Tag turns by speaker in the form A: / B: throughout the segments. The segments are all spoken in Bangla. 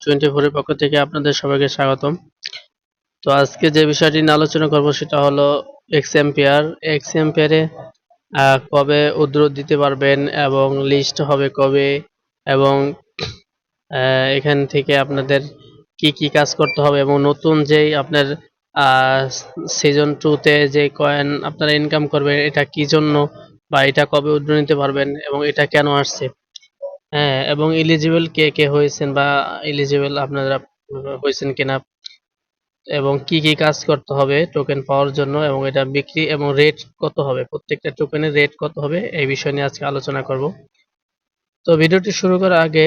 A: 24 এর পক্ষ থেকে আপনাদের সবাইকে স্বাগতম। তো আজকে যে বিষয়টি নিয়ে আলোচনা করব সেটা হলো এক্সএম্পিয়ার। এক্সএম্পিয়ারে কবে উইথড্র দিতে পারবেন এবং লিস্ট হবে কবে, এবং এখান থেকে আপনাদের কি কি কাজ করতে হবে, এবং নতুন যেই আপনার সিজন 2 তে যে কয়েন আপনারা ইনকাম করবেন এটা কি জন্য, বা এটা কবে উইথড্র নিতে পারবেন এবং এটা কেন আসছে। হ্যাঁ, এবং এলিজিবল কে কে হয়েছেন, বা এলিজিবল আপনারা হয়েছেন কিনা, এবং কি কি কাজ করতে হবে টোকেন পাওয়ার জন্য, এবং এটা বিক্রি এবং রেট কত হবে, প্রত্যেকটা টোকেনের রেট কত হবে, এই বিষয় নিয়ে আজকে আলোচনা করব। তো ভিডিওটি শুরু করার আগে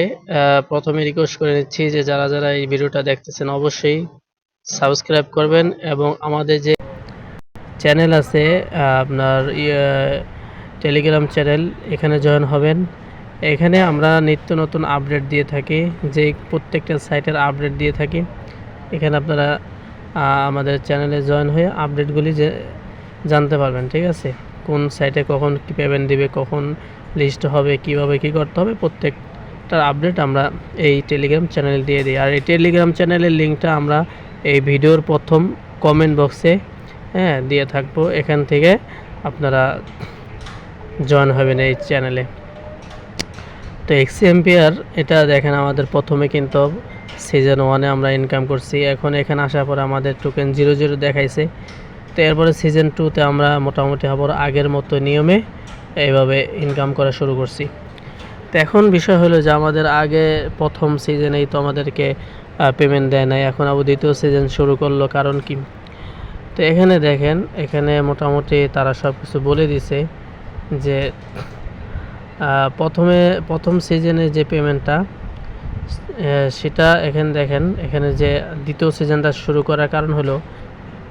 A: প্রথমে রিকোয়েস্ট করে নিচ্ছি যে যারা যারা এই ভিডিওটা দেখতেছেন অবশ্যই সাবস্ক্রাইব করবেন, এবং আমাদের যে চ্যানেল আছে আপনার টেলিগ্রাম চ্যানেল, এখানে জয়েন হবেন। এখানে আমরা নিত্য নতুন আপডেট দিয়ে থাকি, যে প্রত্যেকটা সাইটের আপডেট দিয়ে থাকি। এখানে আপনারা আমাদের চ্যানেলে জয়েন হয়ে আপডেটগুলি জানতে পারবেন, ঠিক আছে। কোন সাইটে কখন কী পেমেন্ট দিবে, কখন লিস্ট হবে, কিভাবে কি করতে হবে, প্রত্যেকটার আপডেট আমরা এই টেলিগ্রাম চ্যানেলে দিয়ে দিই। আর এই টেলিগ্রাম চ্যানেলের লিঙ্কটা আমরা এই ভিডিওর প্রথম কমেন্ট বক্সে দিয়ে থাকবো, এখান থেকে আপনারা জয়েন হবেন এই চ্যানেলে। তো এক্সএম্পিয়ার এটা দেখেন, আমাদের প্রথমে কিন্তু সিজন 1-এ আমরা ইনকাম করছি, এখন এখানে আসার পর আমাদের টোকেন 0 দেখাইছে। তো এরপরে সিজন 2-তে আমরা মোটামুটি আবার আগের মতো নিয়মে এইভাবে ইনকাম করা শুরু করছি। তো এখন বিষয় হলো যে আমাদের আগে প্রথম সিজনেই তো আমাদেরকে পেমেন্ট দেয় নাই, এখন আবার দ্বিতীয় সিজন শুরু করলো, কারণ কি? তো এখানে দেখেন, এখানে মোটামুটি তারা সব কিছু বলে দিছে যে প্রথম সিজনে যে পেমেন্টটা সেটা এখানে দেখেন, এখানে যে দ্বিতীয় সিজনটা শুরু করার কারণ হলো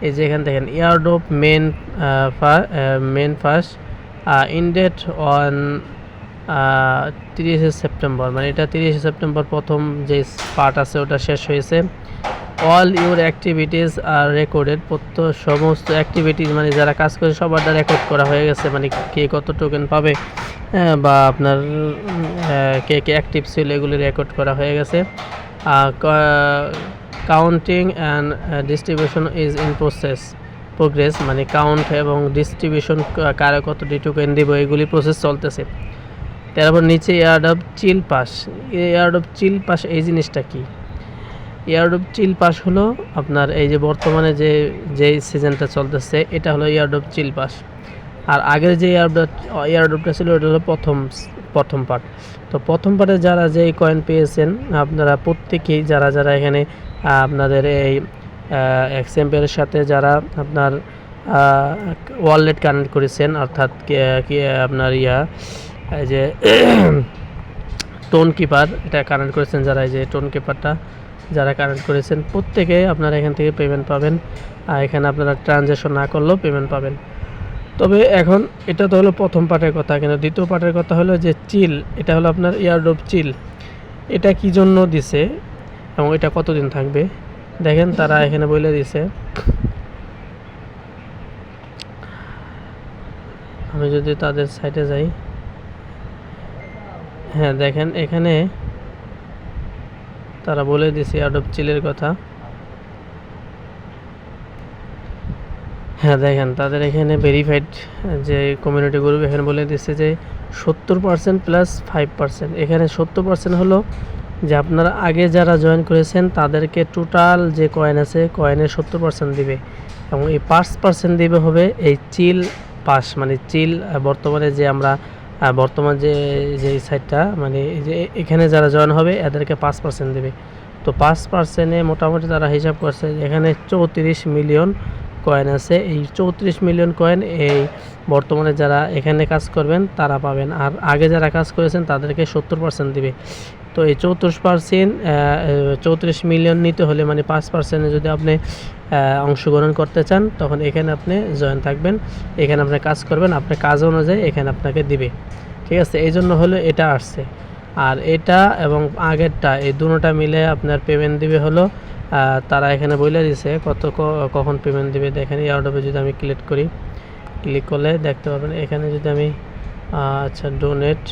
A: এই যে এখানে দেখেন year drop main first end date on 30 September, মানে এটা 30 সেপ্টেম্বর প্রথম যে পার্ট আছে ওটা শেষ হয়েছে। All your activities are recorded, সমস্ত অ্যাক্টিভিটিস মানে যারা কাজ করে সবারটা রেকর্ড করা হয়ে গেছে, মানে কে কত টোকেন পাবে বা আপনার কে কে অ্যাক্টিভ ছিল এগুলি রেকর্ড করা হয়ে গেছে। Counting and distribution is in progress, মানে কাউন্ট এবং ডিস্ট্রিবিউশন কারা কতটি টোকেন দিব এগুলি প্রসেস চলতেছে। তারপর নিচে ইয়ারড্রপ চিল পাস। ইয়ারড্রপ চিল পাস এই জিনিসটা কি? ইয়ারড্রপ চিল পাস হলো আপনার এই যে বর্তমানে যে সিজনটা চলতেছে এটা হলো ইয়ারড্রপ চিল পাস। আর আগের যে ইয়ারড্রপটা ছিল ওটা হলো প্রথম পার্ট। তো প্রথম পার্টে যারা যেই কয়েন পেয়েছেন আপনারা প্রত্যেকেই, যারা যারা এখানে আপনাদের এই এক্সএম্পিয়ারের সাথে যারা আপনার ওয়ালেট কানেক্ট করেছেন, অর্থাৎ আপনার এই যে টোন কিপার এটা কানেক্ট করেছেন, যারা এই যে টোন কিপারটা যারা কানেক্ট করেছেন প্রত্যেকে আপনারা এখান থেকে পেমেন্ট পাবেন। আর এখানে আপনারা ট্রানজ্যাকশন না করলেও পেমেন্ট পাবেন। তবে এখন এটা তো হলো প্রথম পার্টের কথা, কিন্তু দ্বিতীয় পার্টের কথা হলো যে চিল, এটা হলো আপনার ইয়ারড্রপ চিল। এটা কি জন্য দিছে এবং এটা কতদিন থাকবে দেখেন, তারা এখানে বলে দিছে। আমি যদি তাদের সাইটে যাই, হ্যাঁ দেখেন এখানে তারা বলে দিছে ইয়ারড্রপ চিলের কথা। হ্যাঁ দেখেন, তাদের এখানে ভেরিফাইড যে কমিউনিটি গ্রুপ এখানে বলে দিচ্ছে যে 70% প্লাস 5%। এখানে 70% হলো যে আপনারা আগে যারা জয়েন করেছেন তাদেরকে টোটাল যে কয়েন আছে কয়েনের 70% দিবে, এবং এই 5% দিবে হবে এই চিল পাস, মানে চিল বর্তমানে যে আমরা বর্তমান যে সাইটটা, মানে যে এখানে যারা জয়েন হবে এদেরকে 5% দেবে। তো 5%-এ মোটামুটি তারা হিসাব করছে এখানে 34 মিলিয়ন কয়েন আছে। এই 34 মিলিয়ন কয়েন এই বর্তমানে যারা এখানে কাজ করবেন তারা পাবেন, আর আগে যারা কাজ করেছেন তাদেরকে 70% দিবে। তো এই 34 মিলিয়ন নিতে হলে মানে 5%-এ যদি আপনি অংশগ্রহণ করতে চান তখন এখানে আপনি জয়েন থাকবেন, এখানে আপনি কাজ করবেন, আপনার কাজ অনুযায়ী এখানে আপনাকে দিবে, ঠিক আছে। এই জন্য হলো এটা আসছে। আর এটা এবং আগেরটা এই দুটোটা মিলে আপনার পেমেন্ট দিবে হলো তারা এখানে বলে দিছে কখন পেমেন্ট দিবে। দেখেন ইয়ারড্রপে যদি আমি ক্লিক করলে দেখতে পাবেন, এখানে যদি আমি আচ্ছা ডোনেট,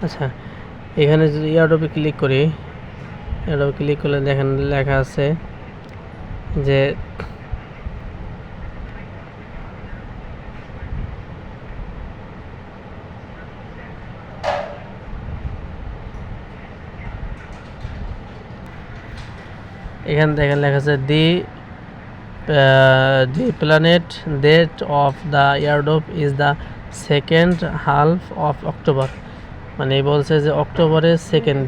A: আচ্ছা, এখানে যদি এয়ারড্রপে ক্লিক করি, এয়ারড্রপে ক্লিক করলে দেখেন লেখা আছে যে এখানে দেখেন লেখা আছে দি planet date of the airdrop is the second half of October, মানে বলছে যে অক্টোবরের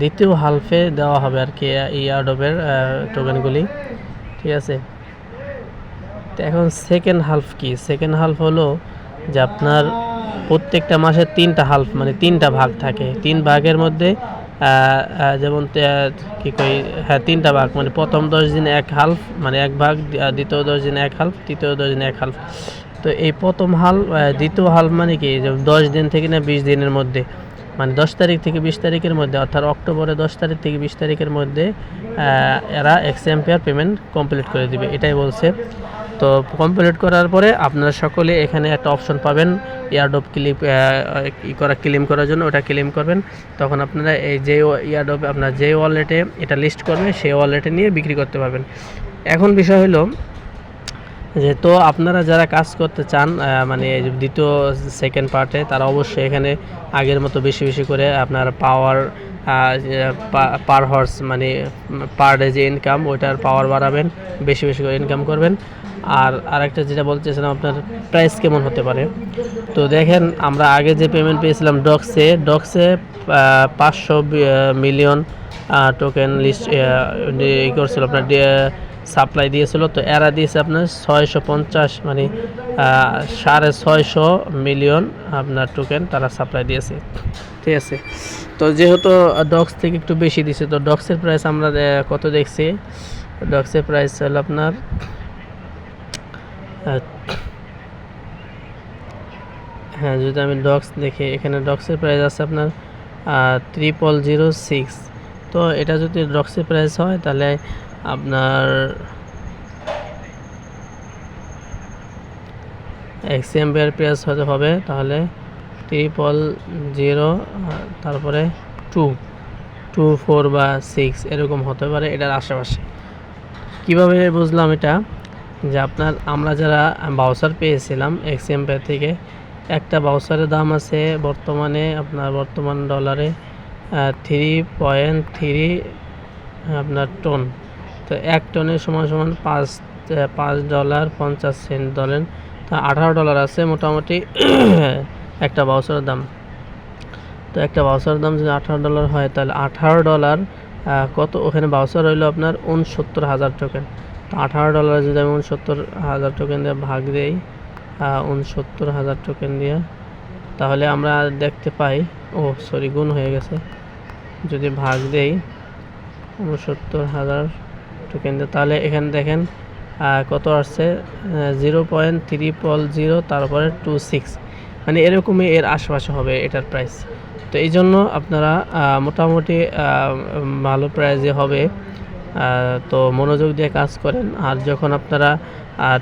A: দ্বিতীয় হালফে দেওয়া হবে আর কি এই এয়ারড্রপের টোকেনগুলি, ঠিক আছে। তো এখন সেকেন্ড হালফ কি? সেকেন্ড হালফ হলো যে আপনার প্রত্যেকটা মাসে 3টা হালফ, মানে 3টা ভাগ থাকে। 3 ভাগের মধ্যে যেমন কি কই, হ্যাঁ 3টা ভাগ, মানে প্রথম 10 দিন 1 হালফ, মানে 1 ভাগ, দ্বিতীয় 10 দিন 1 হালফ, তৃতীয় 10 দিন 1 হালফ। তো এই প্রথম দ্বিতীয় হালফ মানে কি, যে 10 দিন থেকে না 20 দিনের মধ্যে, মানে 10 তারিখ থেকে 20 তারিখের মধ্যে, অর্থাৎ অক্টোবরের 10 তারিখ থেকে 20 তারিখের মধ্যে এরা এক্সএমপিআর পেমেন্ট কমপ্লিট করে দিবে, এটাই বলছে। তো কমপ্লিট করার পরে আপনারা সকলে এখানে একটা অপশন পাবেন এয়ারড্রপ ক্লেম করার জন্য, ওটা ক্লেম করবেন। তখন আপনারা এই যে এয়ারড্রপ আপনার যে ওয়ালেটে এটা লিস্ট করবে সেই ওয়ালেটে নিয়ে বিক্রি করতে পারবেন। এখন বিষয় হলো যে তো আপনারা যারা কাজ করতে চান মানে দ্বিতীয় সেকেন্ড পার্টে, তারা অবশ্যই এখানে আগের মতো বেশি বেশি করে আপনার পাওয়ার পার হর্স, মানে পার ডে যে ইনকাম, ওইটার পাওয়ার বাড়াবেন, বেশি বেশি করে ইনকাম করবেন। আর আরেকটা যেটা বলতেছিলাম, আপনার প্রাইস কেমন হতে পারে। তো দেখেন আমরা আগে যে পেমেন্ট পেয়েছিলাম ডক্সে 500 মিলিয়ন টোকেন লিস্ট করছিল, আপনার সাপ্লাই দিয়েছিল। তো এরা দিয়েছে আপনার 650, মানে 650 মিলিয়ন আপনার টোকেন তারা সাপ্লাই দিয়েছে, ঠিক আছে। তো যেহেতু ডক্স থেকে একটু বেশি দিছে, তো ডক্সের প্রাইস আমরা কত দেখছি, ডক্সের প্রাইস হলো আপনার হ্যাঁ, যদি আমি ডক্স দেখি, এখানে ডক্সের প্রাইস আছে আপনার 3006। তো এটা যদি ডক্সের প্রাইস হয় তাহলে আপনার এক্সএমপিআর প্রাইস হতে হবে তাহলে 300, তারপরে 224 বা 6 এরকম হতে পারে, এটার আশেপাশে। কিভাবে বুঝলাম এটা, যে আমরা যারা ভাউচার পেয়েছিলাম এক্সএমপিআর থেকে, একটা ভাউচারের দাম আছে বর্তমানে আপনার বর্তমান ডলারে 3.3 আপনার টন। তো 1 টনের সমান সমান $5.50 ধরেন, তা $18 আছে মোটামুটি একটা ভাউচারের দাম। তো একটা ভাউচারের দাম যদি $18 হয়, তাহলে $18 কত, ওখানে ভাউচার হইলো আপনার 69,000 টোকেন। তো $18 যদি আমি 69,000 টোকেন দিয়ে ভাগ দিই, 69,000 টোকেন দিয়ে, তাহলে আমরা দেখতে পাই, গুণ হয়ে গেছে, যদি ভাগ দেই 69,000 টোকেন দিয়ে, তাহলে এখানে দেখেন কত আসছে, 0.300, তারপরে 26, মানে এরকমই এর আশেপাশে হবে এটার প্রাইস। তো এই জন্য আপনারা মোটামুটি ভালো প্রাইজে হবে, তো মনোযোগ দিয়ে কাজ করেন। আর যখন আপনারা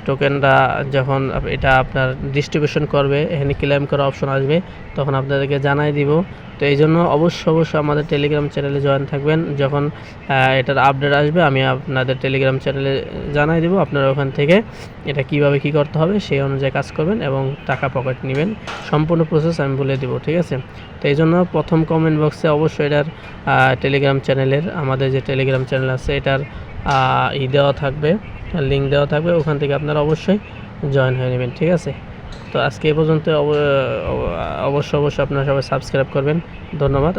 A: টোকেনটা যখন এটা আপনার ডিস্ট্রিবিউশন করবে, এখানে ক্লেম করা অপশন আসবে, তখন আপনাদেরকে জানাই দিব। তো এই জন্য অবশ্যই আমাদের টেলিগ্রাম চ্যানেলে জয়েন থাকবেন। যখন এটার আপডেট আসবে আমি আপনাদের টেলিগ্রাম চ্যানেলে জানাই দেব, আপনারা ওখান থেকে এটা কিভাবে কি করতে হবে সেই অনুযায়ী কাজ করবেন এবং টাকা পকেট নেবেন। সম্পূর্ণ প্রসেস আমি বলে দেব, ঠিক আছে। তো এই জন্য প্রথম কমেন্ট বক্সে অবশ্যই এটার টেলিগ্রাম চ্যানেলের, আমাদের যে টেলিগ্রাম চ্যানেল আছে এটার দেওয়া থাকবে, লিঙ্ক দেওয়া থাকবে, ওখান থেকে আপনারা অবশ্যই জয়েন হয়ে নেবেন, ঠিক আছে। তো আজকে এই পর্যন্ত, অবশ্যই আপনারা সবাই সাবস্ক্রাইব করবেন। ধন্যবাদ।